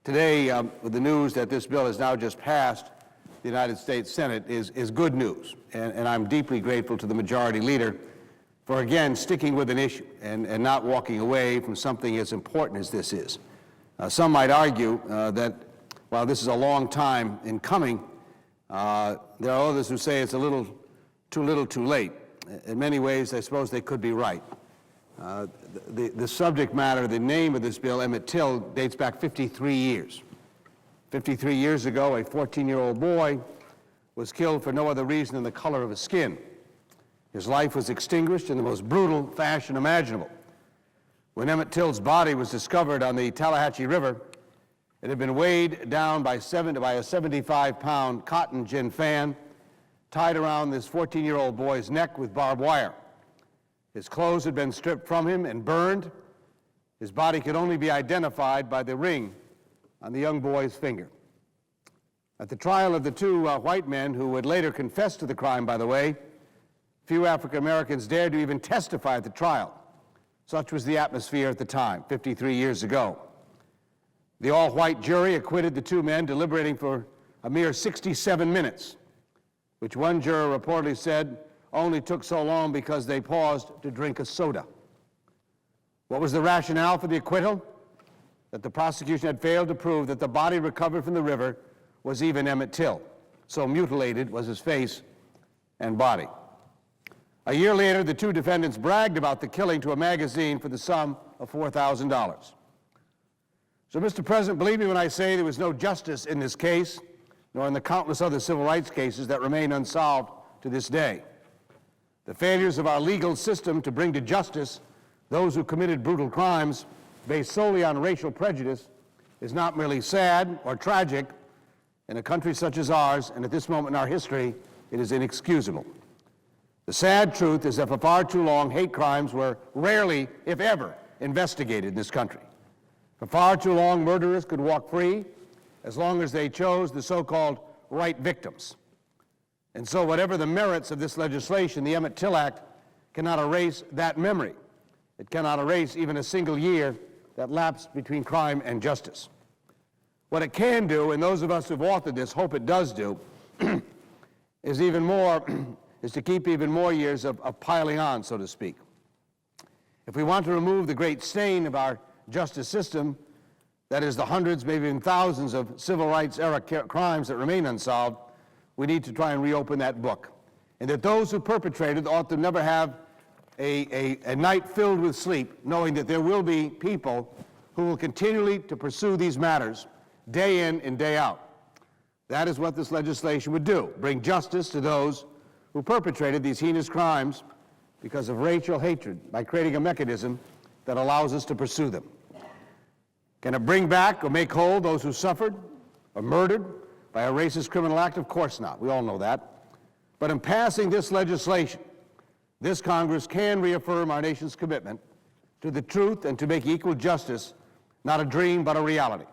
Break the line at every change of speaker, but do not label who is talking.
Today, with the news that this bill has now just passed the United States Senate is good news, and I'm deeply grateful to the majority leader for, again, sticking with an issue and not walking away from something as important as this is. Some might argue that while this is a long time in coming, there are others who say it's a little too late. In many ways, I suppose they could be right. The subject matter, the name of this bill, Emmett Till, dates back 53 years. 53 years ago, a 14-year-old boy was killed for no other reason than the color of his skin. His life was extinguished in the most brutal fashion imaginable. When Emmett Till's body was discovered on the Tallahatchie River, it had been weighed down by a 75-pound cotton gin fan tied around this 14-year-old boy's neck with barbed wire. His clothes had been stripped from him and burned. His body could only be identified by the ring on the young boy's finger. At the trial of the two white men, who would later confess to the crime, by the way, few African Americans dared to even testify at the trial. Such was the atmosphere at the time, 53 years ago. The all-white jury acquitted the two men, deliberating for a mere 67 minutes, which one juror reportedly said only took so long because they paused to drink a soda. What was the rationale for the acquittal? That the prosecution had failed to prove that the body recovered from the river was even Emmett Till. So mutilated was his face and body. A year later, the two defendants bragged about the killing to a magazine for the sum of $4,000. So, Mr. President, believe me when I say there was no justice in this case, nor in the countless other civil rights cases that remain unsolved to this day. The failures of our legal system to bring to justice those who committed brutal crimes based solely on racial prejudice is not merely sad or tragic. In a country such as ours, and at this moment in our history, it is inexcusable. The sad truth is that for far too long, hate crimes were rarely, if ever, investigated in this country. For far too long, murderers could walk free as long as they chose the so-called right victims. And so whatever the merits of this legislation, the Emmett Till Act cannot erase that memory. It cannot erase even a single year that lapsed between crime and justice. What it can do, and those of us who've authored this hope it does do, is to keep even more years of piling on, so to speak. If we want to remove the great stain of our justice system, that is the hundreds, maybe even thousands of civil rights era crimes that remain unsolved, we need to try and reopen that book. And that those who perpetrated ought to never have a night filled with sleep, knowing that there will be people who will continually to pursue these matters day in and day out. That is what this legislation would do, bring justice to those who perpetrated these heinous crimes because of racial hatred by creating a mechanism that allows us to pursue them. Can it bring back or make whole those who suffered or murdered by a racist criminal act? Of course not. We all know that. But in passing this legislation, this Congress can reaffirm our nation's commitment to the truth and to make equal justice not a dream but a reality.